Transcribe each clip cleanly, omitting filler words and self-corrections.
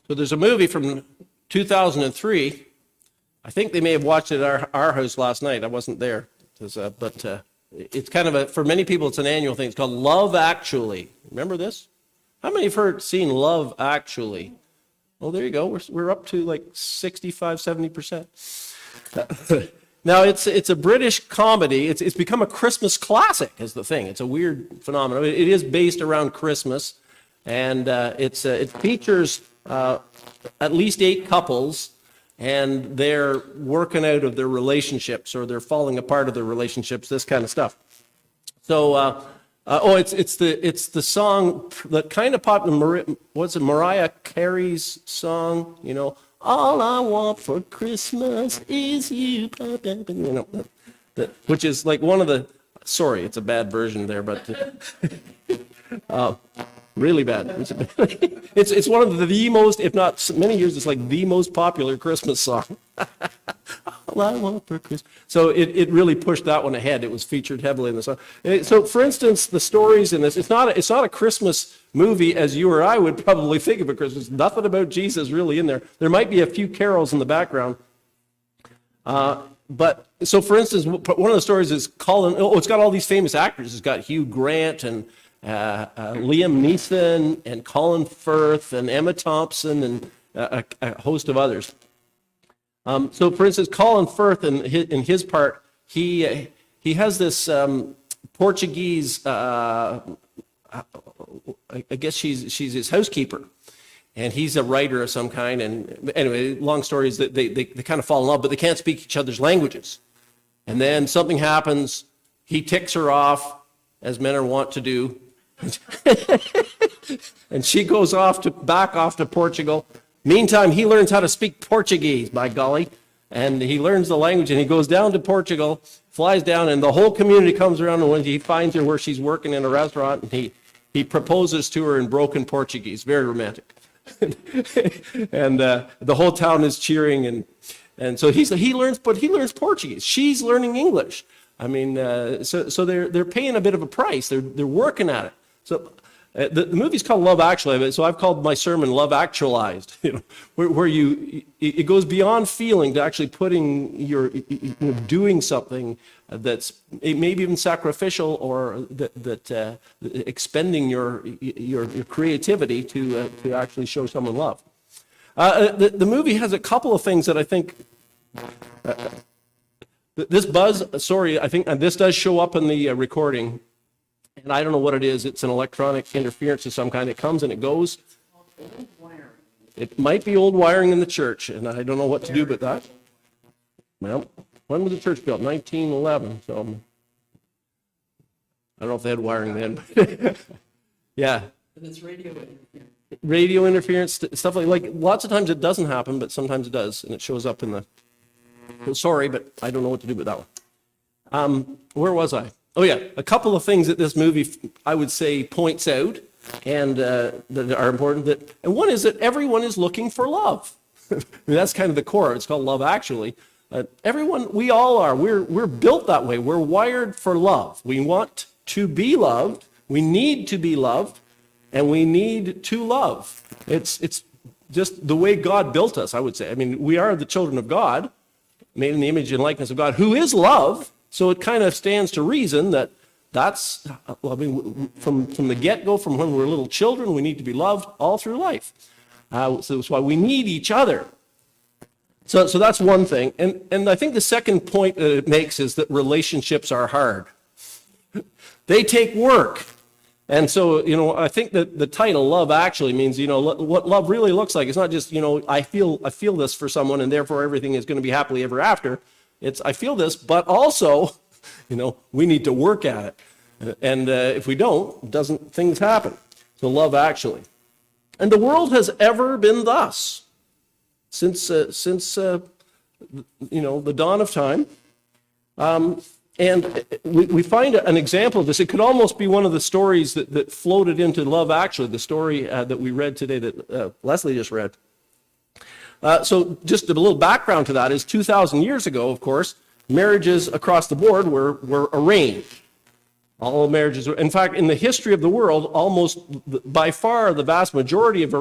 So there's a movie from 2003. I think they may have watched it at our house last night. I wasn't there. But it's kind of for many people, it's an annual thing. It's called Love Actually. Remember this? How many have seen Love Actually? Well, there you go. We're up to like 65, 70%. Now, it's a British comedy. It's become a Christmas classic is the thing. It's a weird phenomenon. It is based around Christmas, and it features at least 8 couples, and they're working out of their relationships, or they're falling apart of their relationships, this kind of stuff. So, it's the song that kind of popped. Mariah Carey's song? You know, all I want for Christmas is you. You know, which is like one of the. Sorry, it's a bad version there, but really bad. It's one of the most, if not many years, it's like the most popular Christmas song. All I want for Christmas. So it really pushed that one ahead. It was featured heavily in the song. So, for instance, the stories in this, it's not a Christmas movie as you or I would probably think of a Christmas. Nothing about Jesus really in there. There might be a few carols in the background. But so, for instance, one of the stories is Colin. Oh, it's got all these famous actors. It's got Hugh Grant and Liam Neeson and Colin Firth and Emma Thompson and a host of others. So, for instance, Colin Firth in his part, he has this Portuguese. I guess she's his housekeeper, and he's a writer of some kind. And anyway, long story is that they kind of fall in love, but they can't speak each other's languages. And then something happens. He ticks her off, as men are wont to do, and she goes back off to Portugal. Meantime, he learns how to speak Portuguese, by golly, and he learns the language, and he goes down to Portugal, flies down, and the whole community comes around, and when he finds her where she's working in a restaurant, and he proposes to her in broken Portuguese. Very romantic. And the whole town is cheering, and so he learns Portuguese. She's learning English. I mean, so they're paying a bit of a price. They're working at it. So the movie's called Love Actually, so I've called my sermon Love Actualized. You know, where it goes beyond feeling to actually doing something that's maybe even sacrificial, or that expending your creativity to actually show someone love. The movie has a couple of things that I think. This buzz, sorry, I think this does show up in the recording, and I don't know what it is. It's an electronic interference of some kind. It comes and it goes. It might be old wiring in the church, and I don't know what to do with that. Well, when was the church built? 1911. So I don't know if they had wiring then. Yeah. And it's radio interference. Radio interference, stuff like lots of times it doesn't happen, but sometimes it does, and it shows up in the. Sorry, but I don't know what to do with that one. Where was I? Oh, yeah. A couple of things that this movie, I would say, points out and that are important. And one is that everyone is looking for love. I mean, that's kind of the core. It's called Love Actually. We all are. We're built that way. We're wired for love. We want to be loved. We need to be loved. And we need to love. It's just the way God built us, I would say. I mean, we are the children of God, made in the image and likeness of God, who is love. So it kind of stands to reason that's, I mean, from the get-go, from when we're little children, we need to be loved all through life. So that's why we need each other. So that's one thing. And I think the second point that it makes is that relationships are hard. They take work. And so, you know, I think that the title, Love Actually, means, you know, what love really looks like. It's not just, you know, I feel this for someone and therefore everything is going to be happily ever after. It's, I feel this, but also, you know, we need to work at it. And if we don't, things happen. So Love Actually. And the world has ever been thus since you know, the dawn of time. And we find an example of this. It could almost be one of the stories that floated into Love Actually, the story that we read today that Leslie just read. So just a little background to that is 2,000 years ago, of course, marriages across the board were arranged. All marriages are, in fact, in the history of the world, almost by far the vast majority of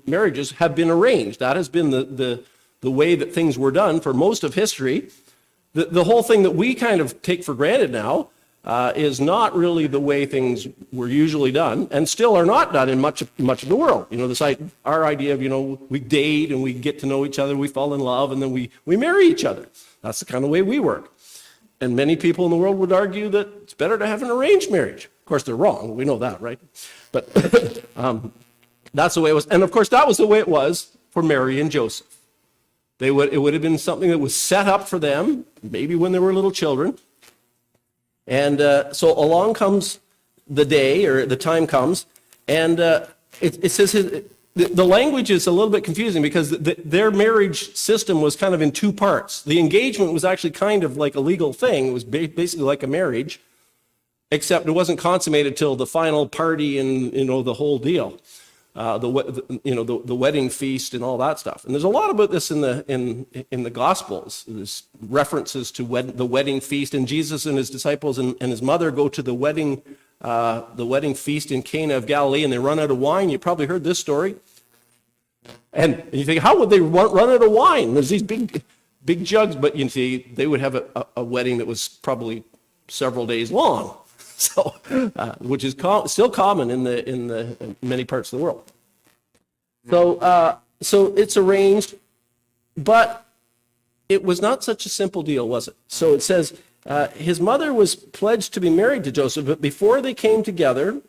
marriages have been arranged. That has been the way that things were done for most of history. The whole thing that we kind of take for granted now is not really the way things were usually done, and still are not done in much of the world. Our idea of, we date and we get to know each other, we fall in love, and then we marry each other. That's the kind of way we work. And many people in the world would argue that it's better to have an arranged marriage. Of course, they're wrong. We know that, right? But that's the way it was. And of course, that was the way it was for Mary and Joseph. It would have been something that was set up for them, maybe when they were little children. And so along comes the day, or the time comes, and it says the language is a little bit confusing because their marriage system was kind of in two parts. The engagement was actually kind of like a legal thing. It was basically like a marriage, except it wasn't consummated till the final party and the whole deal, the wedding feast and all that stuff. And there's a lot about this in the Gospels. There's references to the wedding feast, and Jesus and his disciples and his mother go to the wedding feast in Cana of Galilee, and they run out of wine. You probably heard this story. And you think, how would they run out of wine? There's these big jugs, but you see, they would have a wedding that was probably several days long, so which is still common in the many parts of the world. So it's arranged, but it was not such a simple deal, was it? So it says his mother was pledged to be married to Joseph, but before they came together,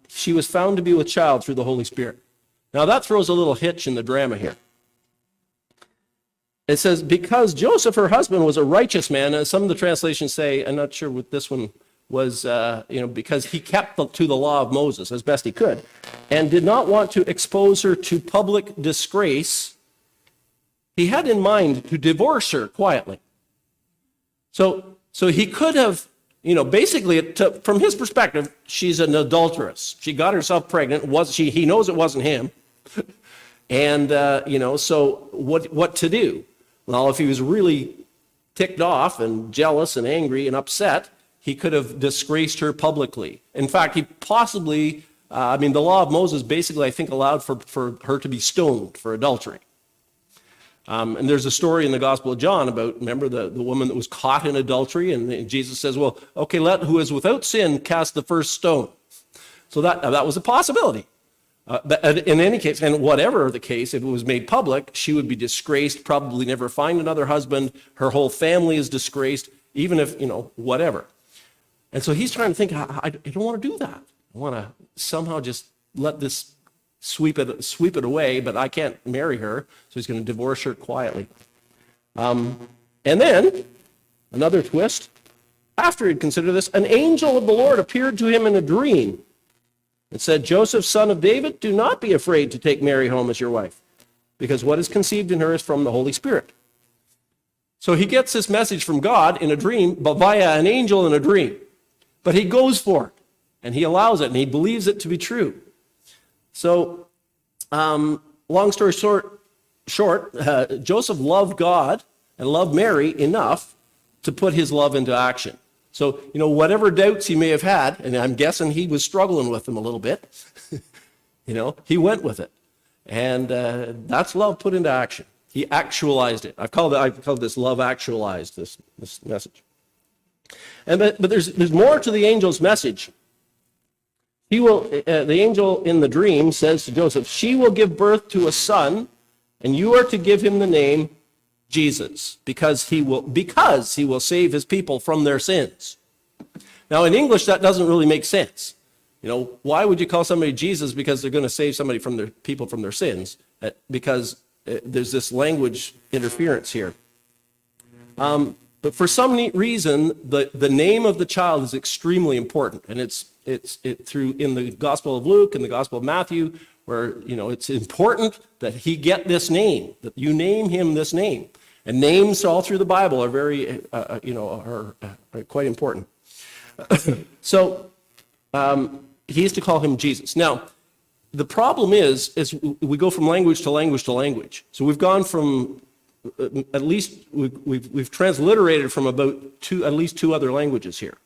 she was found to be with child through the Holy Spirit. Now that throws a little hitch in the drama here. It says, because Joseph, her husband, was a righteous man, and some of the translations say, I'm not sure what this one was, because he kept to the law of Moses as best he could, and did not want to expose her to public disgrace, he had in mind to divorce her quietly. So he could have, basically, from his perspective, she's an adulteress. She got herself pregnant. He knows it wasn't him. And, so what to do? Well, if he was really ticked off and jealous and angry and upset, he could have disgraced her publicly. In fact, he possibly, the law of Moses basically, I think, allowed for her to be stoned for adultery. And there's a story in the Gospel of John about, remember, the woman that was caught in adultery, and Jesus says, well, okay, let who is without sin cast the first stone. So that was a possibility. But in any case, and whatever the case, if it was made public, she would be disgraced, probably never find another husband. Her whole family is disgraced, even if, whatever. And so he's trying to think, I don't want to do that. I want to somehow just let this sweep it away, but I can't marry her, so he's going to divorce her quietly. And then, another twist, after he'd considered this, an angel of the Lord appeared to him in a dream and said, Joseph, son of David, do not be afraid to take Mary home as your wife, because what is conceived in her is from the Holy Spirit. So he gets this message from God in a dream, but via an angel in a dream. But he goes for it, and he allows it, and he believes it to be true. So, long story short, Joseph loved God and loved Mary enough to put his love into action. So, whatever doubts he may have had, and I'm guessing he was struggling with them a little bit, he went with it. And that's love put into action. He actualized it. I've called this love actualized, this message. But there's more to the angel's message. The angel in the dream says to Joseph, she will give birth to a son, and you are to give him the name Jesus, because he will save his people from their sins. Now, in English, that doesn't really make sense. Why would you call somebody Jesus because they're going to save somebody from their people from their sins? Because there's this language interference here. But for some neat reason, the name of the child is extremely important, and it's through in the Gospel of Luke and the Gospel of Matthew, where it's important that he get this name, that you name him this name. And names all through the Bible are very, are quite important. So he's to call him Jesus. Now, the problem is we go from language to language to language. So we've gone from at least we've transliterated from at least two other languages here.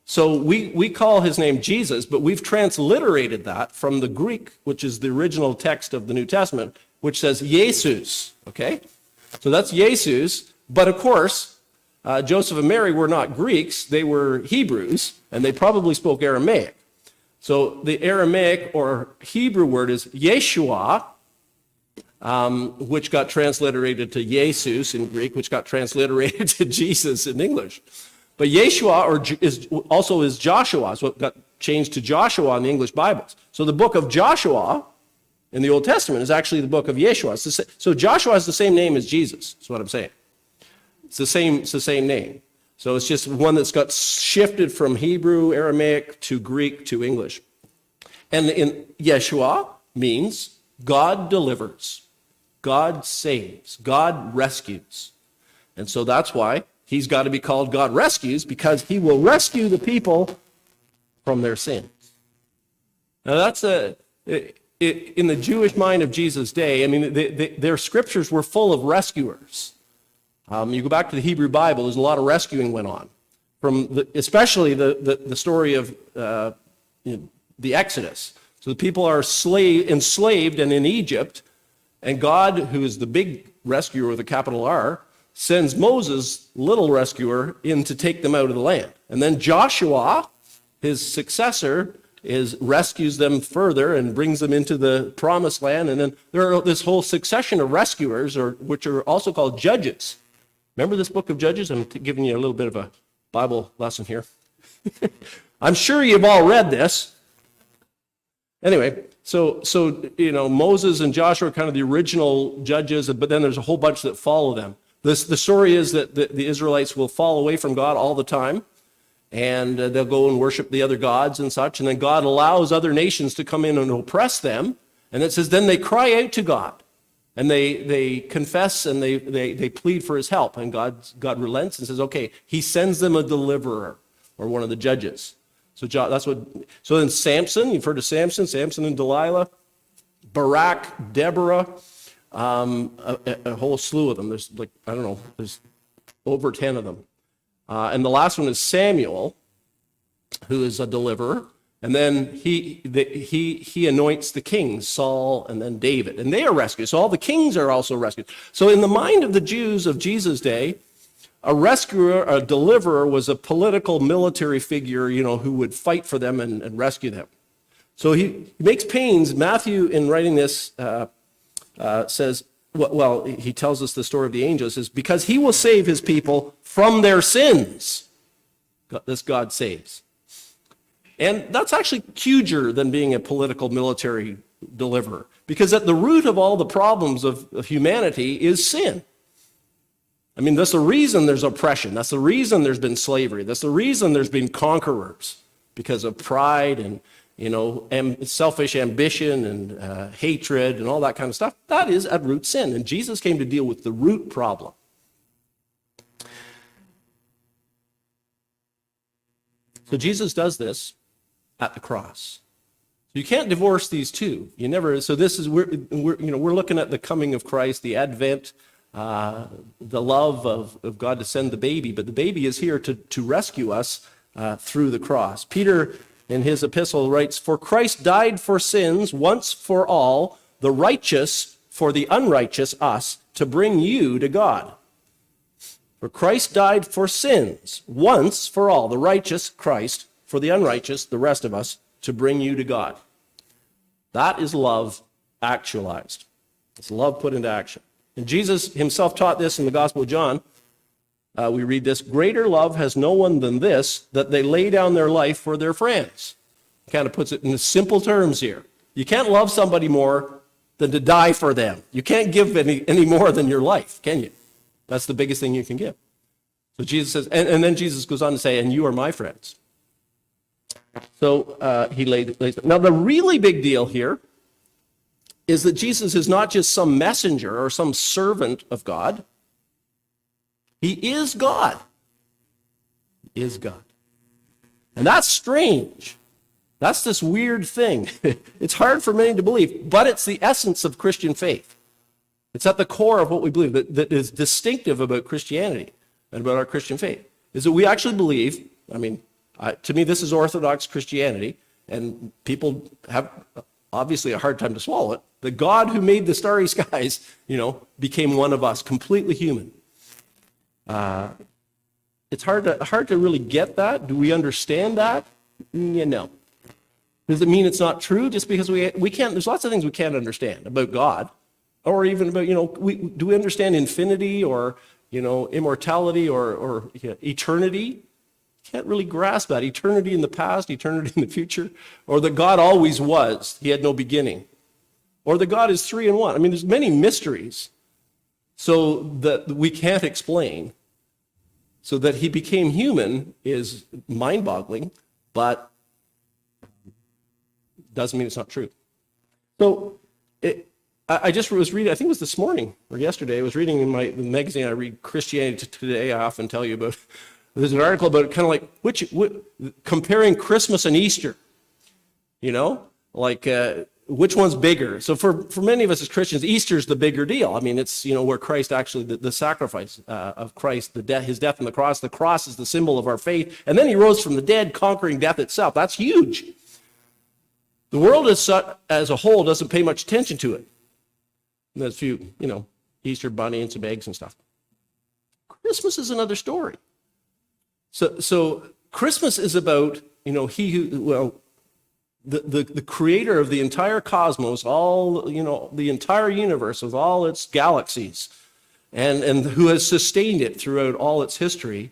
So we call his name Jesus, but we've transliterated that from the Greek, which is the original text of the New Testament, which says Jesus, okay? So that's Jesus, but of course, Joseph and Mary were not Greeks, they were Hebrews, and they probably spoke Aramaic. So the Aramaic or Hebrew word is Yeshua, which got transliterated to Jesus in Greek, which got transliterated to Jesus in English. But Yeshua also is Joshua, so it got changed to Joshua in the English Bibles. So the book of Joshua in the Old Testament is actually the book of Yeshua. So Joshua has the same name as Jesus, is what I'm saying. It's the same name. So it's just one that's got shifted from Hebrew, Aramaic to Greek to English. And in Yeshua means God delivers, God saves, God rescues. And so that's why he's got to be called God rescues, because he will rescue the people from their sins. Now that's in the Jewish mind of Jesus' day, I mean, their scriptures were full of rescuers. You go back to the Hebrew Bible, there's a lot of rescuing went on. Especially the story of the Exodus. So the people are enslaved and in Egypt, and God, who is the big rescuer with a capital R, sends Moses, little rescuer, in to take them out of the land. And then Joshua, his successor, rescues them further and brings them into the promised land. And then there are this whole succession of rescuers, which are also called judges. Remember this book of Judges? I'm giving you a little bit of a Bible lesson here. I'm sure you've all read this. Anyway, so Moses and Joshua are kind of the original judges, but then there's a whole bunch that follow them. The story is that the Israelites will fall away from God all the time, and they'll go and worship the other gods and such, and then God allows other nations to come in and oppress them, and it says then they cry out to God, and they confess and they plead for his help, and God relents and says, okay, he sends them a deliverer, or one of the judges. So then Samson, you've heard of Samson and Delilah, Barak, Deborah, a whole slew of them. There's there's over 10 of them. And the last one is Samuel, who is a deliverer. And then he anoints the kings, Saul and then David. And they are rescued. So all the kings are also rescued. So in the mind of the Jews of Jesus' day, a rescuer, a deliverer was a political military figure, who would fight for them and rescue them. So he makes pains. Matthew, in writing this, says, he tells us the story of the angels, is because he will save his people from their sins. This God saves. And that's actually huger than being a political military deliverer, because at the root of all the problems of humanity is sin. I mean, that's the reason there's oppression. That's the reason there's been slavery. That's the reason there's been conquerors, because of pride and selfish ambition and hatred and all that kind of stuff. That is at root sin. And Jesus came to deal with the root problem. So Jesus does this at the cross. You can't divorce these two. You never. So this is we're looking at the coming of Christ, the advent, the love of God to send the baby, but the baby is here to rescue us through the cross. Peter, in his epistle, writes, "For Christ died for sins once for all, the righteous for the unrighteous, us, to bring you to God." For Christ died for sins once for all, the righteous, Christ, for the unrighteous, the rest of us, to bring you to God. That is love actualized. It's love put into action. And Jesus himself taught this in the Gospel of John. We read this: "Greater love has no one than this, that they lay down their life for their friends." Kind of puts it in simple terms here. You can't love somebody more than to die for them. You can't give any more than your life, can you? That's the biggest thing you can give. So Jesus says, and then Jesus goes on to say, "And you are my friends." So he lays. Now the really big deal here is that Jesus is not just some messenger or some servant of God. He is God. He is God. And that's strange. That's this weird thing. It's hard for many to believe, but it's the essence of Christian faith. It's at the core of what we believe, that is distinctive about Christianity and about our Christian faith, is that we actually believe, To me, this is Orthodox Christianity, and people have obviously a hard time to swallow it. The God who made the starry skies, became one of us, completely human. It's hard to really get that. Do we understand that? No. Does it mean it's not true just because we can't? There's lots of things we can't understand about God, or even about, do we understand infinity or, immortality or eternity? Can't really grasp that. Eternity in the past, eternity in the future, or that God always was. He had no beginning. Or that God is three in one. I mean, there's many mysteries so that we can't explain. So that he became human is mind-boggling, but doesn't mean it's not true. So I just was reading, I think it was this morning or yesterday, I was reading in the magazine I read, Christianity Today. I often tell you about. There's an article about kind of like comparing Christmas and Easter. Which one's bigger? So for many of us as Christians, Easter's the bigger deal. I mean, it's, where Christ actually, the sacrifice of Christ, his death on the cross. The cross is the symbol of our faith. And then he rose from the dead, conquering death itself. That's huge. The world as a whole doesn't pay much attention to it. And there's a few, Easter bunny and some eggs and stuff. Christmas is another story. So Christmas is about, the creator of the entire cosmos, all, the entire universe with all its galaxies, and who has sustained it throughout all its history,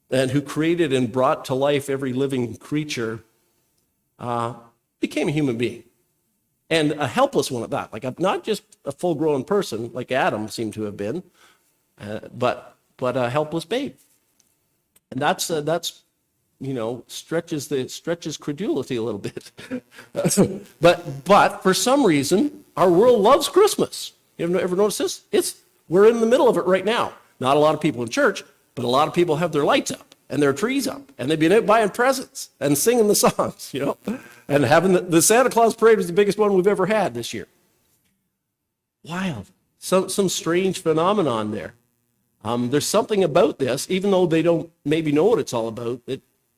and who created and brought to life every living creature, became a human being. And a helpless one at that, like not just a full-grown person like Adam seemed to have been, but a helpless babe. And that's stretches credulity a little bit. but for some reason, our world loves Christmas. You ever notice this? We're in the middle of it right now. Not a lot of people in church, but a lot of people have their lights up and their trees up, and they've been out buying presents and singing the songs, and having the Santa Claus parade was the biggest one we've ever had this year. Wild. Some strange phenomenon there. There's something about this, even though they don't maybe know what it's all about,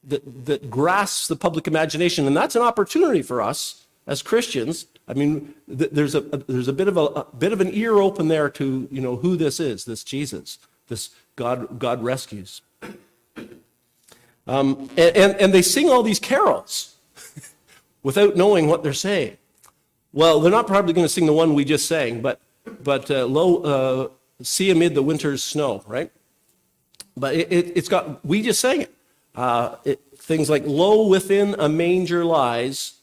that grasps the public imagination, and that's an opportunity for us as Christians. I mean, there's a bit of an ear open there to who this is, this Jesus, this God rescues, and they sing all these carols without knowing what they're saying. Well, they're not probably going to sing the one we just sang, but see amid the winter's snow, right? But we just sang it. Things like, lo, within a manger lies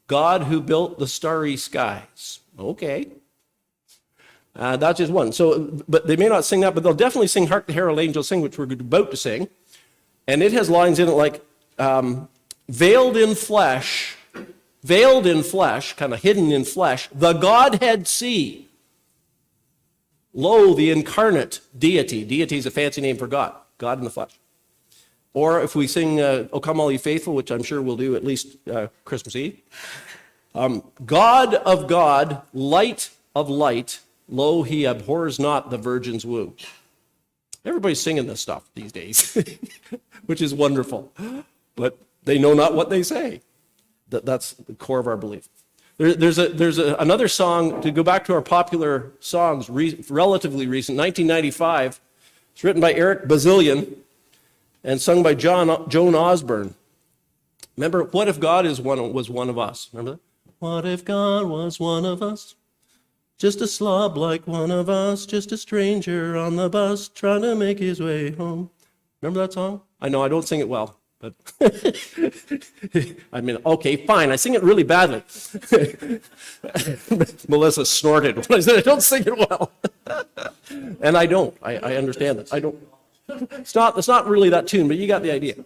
God who built the starry skies. Okay. That's just one. So, but they may not sing that, but they'll definitely sing Hark the Herald Angels Sing, which we're about to sing. And it has lines in it like, veiled in flesh, kind of hidden in flesh, the Godhead see. Lo, the incarnate deity. Deity is a fancy name for God. God in the flesh. Or if we sing O Come All Ye Faithful, which I'm sure we'll do at least Christmas Eve. God of God, light of light, lo, he abhors not the virgin's womb. Everybody's singing this stuff these days, which is wonderful. But they know not what they say. That's the core of our belief. There's another song, to go back to our popular songs, relatively recent, 1995. It's written by Eric Bazillion and sung by Joan Osborne. Remember, what if God was one of us? Remember that? What if God was one of us? Just a slob like one of us, just a stranger on the bus trying to make his way home. Remember that song? I know I don't sing it well, but I mean, okay, fine. I sing it really badly. Melissa snorted when I said I don't sing it well. And I don't. I understand this. I don't. It's not really that tune, but you got the idea.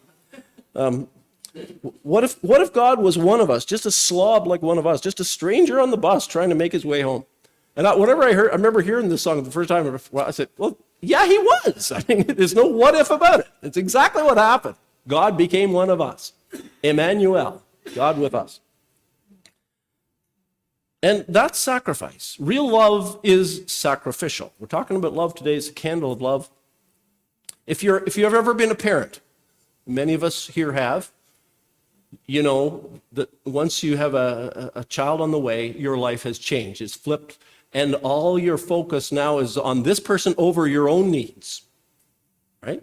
What if God was one of us, just a slob like one of us, just a stranger on the bus trying to make his way home? And whenever I remember hearing this song the first time, I said, well, yeah, he was. I mean, there's no what if about it. It's exactly what happened. God became one of us. Emmanuel, God with us. And that's sacrifice. Real love is sacrificial. We're talking about love today. It's a candle of love. If you've ever been a parent, many of us here have, you know that once you have a child on the way, your life has changed. It's flipped, and all your focus now is on this person over your own needs, right?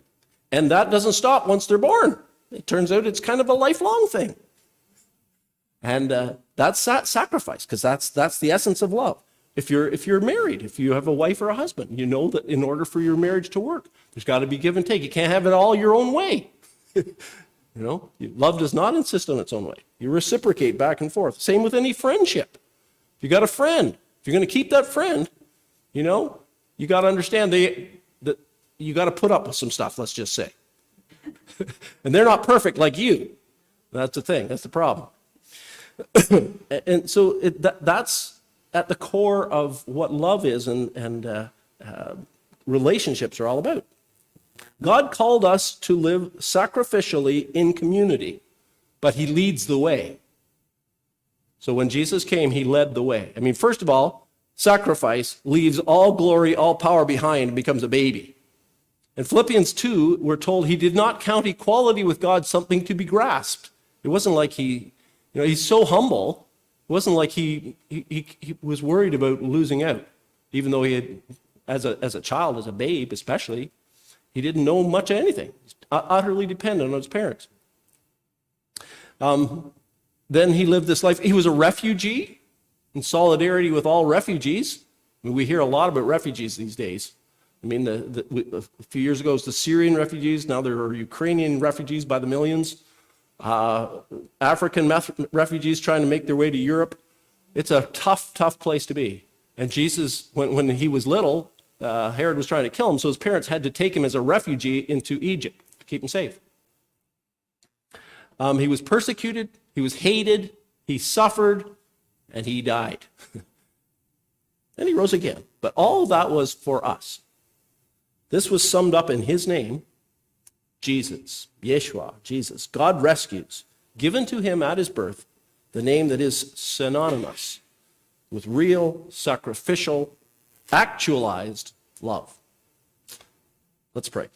And that doesn't stop once they're born. It turns out it's kind of a lifelong thing. And that's sacrifice, because that's the essence of love. If you're married, if you have a wife or a husband, you know that in order for your marriage to work, there's got to be give and take. You can't have it all your own way. You know, love does not insist on its own way. You reciprocate back and forth. Same with any friendship. If you got a friend, if you're going to keep that friend, you know, you got to understand that you got to put up with some stuff, let's just say. And they're not perfect like you. That's the thing. That's the problem. And so that's at the core of what love is and relationships are all about. God called us to live sacrificially in community, but he leads the way. So when Jesus came, he led the way. I mean, first of all, sacrifice leaves all glory, all power behind and becomes a baby. In Philippians 2, we're told he did not count equality with God something to be grasped. It wasn't like he's so humble. It wasn't like he was worried about losing out, even though he had, as a child, as a babe especially, he didn't know much of anything. He's utterly dependent on his parents. Then he lived this life. He was a refugee in solidarity with all refugees. I mean, we hear a lot about refugees these days. I mean, a few years ago it was the Syrian refugees. Now there are Ukrainian refugees by the millions. African refugees trying to make their way to Europe. It's a tough, tough place to be. And Jesus, when he was little, Herod was trying to kill him, so his parents had to take him as a refugee into Egypt to keep him safe. He was persecuted, he was hated, he suffered, and he died. And he rose again. But all that was for us. This was summed up in his name, Jesus, Yeshua, Jesus. God rescues, given to him at his birth, the name that is synonymous with real, sacrificial, actualized love. Let's pray.